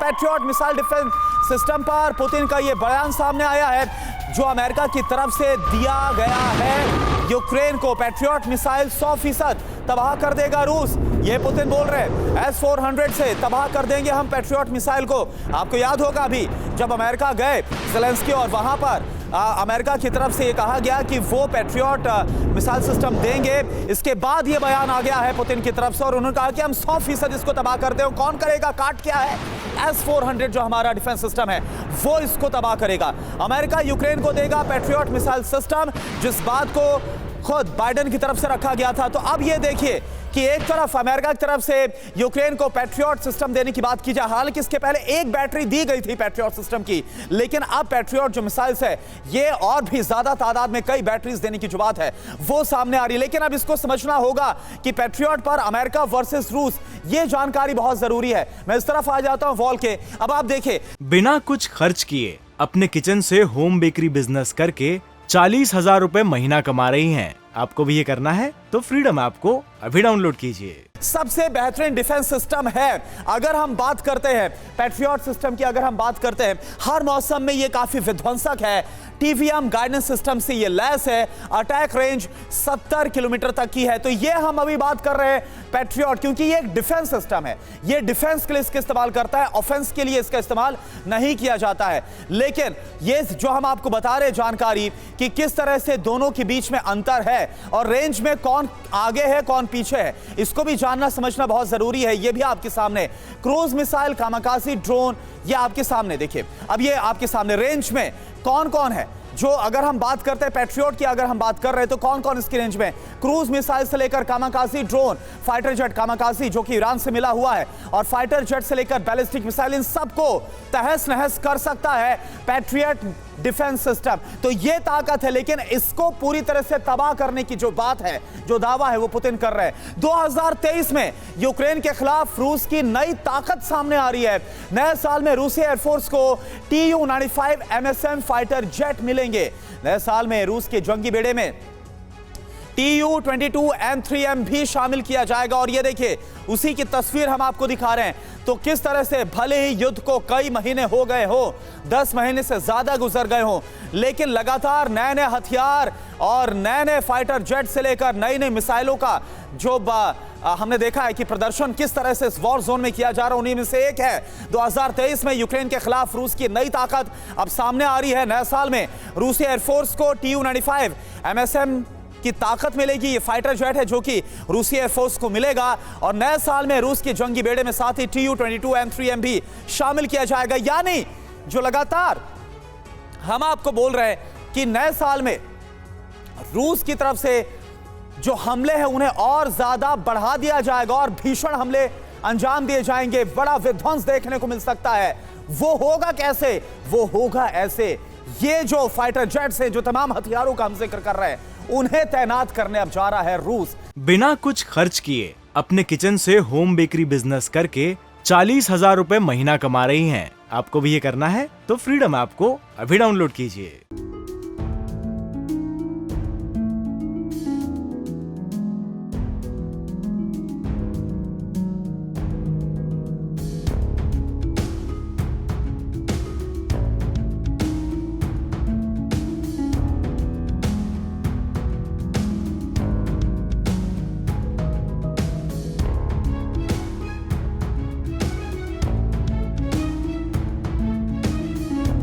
Patriot missile defence system पर Putin का यह बयान सामने आया है जो अमेरिका की तरफ से दिया गया है। यूक्रेन को पैट्रियट मिसाइल 100% तबाह कर देगा रूस, ये पुतिन बोल रहे हैं। S-400 से तबाह कर देंगे हम पैट्रियट मिसाइल को। आपको याद होगा अभी जब अमेरिका गए ज़ेलेंस्की और वहां पर अमेरिका की तरफ से ये कहा गया कि वो पैट्रियट मिसाइल सिस्टम देंगे। इसके बाद ये बयान आ गया है पुतिन की तरफ से और उन्होंने कहा कि हम 100% इसको तबाह कर दें। कौन करेगा? काट क्या है? S-400 जो हमारा डिफेंस सिस्टम है वो इसको तबाह करेगा। अमेरिका यूक्रेन को देगा पैट्रियट मिसाइल सिस्टम, जिस बात को खुद बाइडेन की तरफ से रखा गया था। तो अब ये देखिए कि एक तरफ अमेरिका की तरफ से यूक्रेन को पैट्रियट सिस्टम देने की बात की जाए, हालांकि इसके पहले एक बैटरी दी गई थी पैट्रियट सिस्टम की, लेकिन अब पैट्रियट जो मिसाइल्स है ये और भी ज्यादा तादाद में कई बैटरीज देने की जो बात है वो सामने आ रही है। लेकिन अब इसको समझना होगा कि पैट्रियट पर अमेरिका वर्सेस रूस, ये जानकारी बहुत जरूरी है। मैं इस तरफ आ जाता हूं वॉल के। अब आप देखिए, बिना कुछ खर्च किए अपने किचन से होम बेकरी बिजनेस करके 40,000 रुपए महीना कमा रही हैं। आपको भी ये करना है तो फ्रीडम ऐप को अभी डाउनलोड कीजिए। सबसे बेहतरीन डिफेंस सिस्टम है। अगर हम बात करते हैं पैट्रियट सिस्टम की, अगर हम बात करते हैं हर मौसम में ये काफी विध्वंसक है। टीवीएम गाइडेंस सिस्टम से ये लैस है। अटैक रेंज 70 किलोमीटर तक की है। तो ये हम अभी बात कर रहे हैं पैट्रियट, क्योंकि ये एक डिफेंस सिस्टम है। ये डिफेंस के लिए इसका इस्तेमाल करता है, ऑफेंस के लिए इसका इस्तेमाल नहीं किया जाता है। लेकिन ये जो हम आपको बता रहे जानकारी कि किस तरह से दोनों के बीच में अंतर है और रेंज में कौन आगे है कौन पीछे है, इसको भी जानना समझना बहुत जरूरी है। ये भी आपके सामने क्रूज मिसाइल, कामाकाजी ड्रोन, ये आपके सामने देखिए। अब ये आपके सामने रेंज में कौन कौन है जो, अगर हम बात करते हैं पैट्रियट की, अगर हम बात कर रहे हैं तो कौन कौन इसकी रेंज में, क्रूज मिसाइल से लेकर kamikaze drone, fighter jet kamikaze जो कि ईरान से मिला हुआ है, और फाइटर जेट से लेकर बैलिस्टिक मिसाइल, इन सबको तहस नहस कर सकता है पैट्रियट डिफेंस सिस्टम। तो ये ताकत है, लेकिन इसको पूरी तरह से तबाह करने की जो बात है, जो दावा है, वो पुतिन कर रहे हैं। 2023 में यूक्रेन के खिलाफ रूस की नई ताकत सामने आ रही है। नए साल में रूसी एयरफोर्स को Tu-95 MSM फाइटर जेट मिलेंगे। नए साल में रूस के जंगी बेड़े में Tu-22 M3M भी शामिल किया जाएगा। और ये देखिए, उसी की तस्वीर हम आपको दिखा रहे हैं। तो किस तरह से भले ही युद्ध को कई महीने हो गए हो, 10 महीने से ज्यादा गुजर गए हो, लेकिन लगातार नए नए हथियार और नए नए फाइटर जेट से लेकर नई नई मिसाइलों का जो हमने देखा है कि प्रदर्शन किस तरह से इस वॉर जोन में किया जा रहा है, उन्हीं में से एक है 2023 में यूक्रेन के खिलाफ रूस की नई ताकत अब सामने आ रही है। नए साल में रूसी एयरफोर्स को Tu-95 MSM की ताकत मिलेगी। ये फाइटर जेट है जो कि रूसी एयरफोर्स को मिलेगा। और नए साल में रूस के जंगी बेड़े में साथ ही Tu-22 M3M भी शामिल किया जाएगा। यानी जो लगातार हम आपको बोल रहे हैं कि नए साल में रूस की तरफ से जो हमले हैं उन्हें और ज्यादा बढ़ा दिया जाएगा और भीषण हमले अंजाम दिए जाएंगे। बड़ा विध्वंस देखने को मिल सकता है। वो होगा कैसे? वो होगा ऐसे, ये जो फाइटर जेट्स हैं, जो तमाम हथियारों का हम जिक्र कर रहे हैं, उन्हें तैनात करने अब जा रहा है रूस। बिना कुछ खर्च किए अपने किचन से होम बेकरी बिजनेस करके 40,000 रुपए महीना कमा रही हैं। आपको भी ये करना है तो फ्रीडम ऐप को अभी डाउनलोड कीजिए।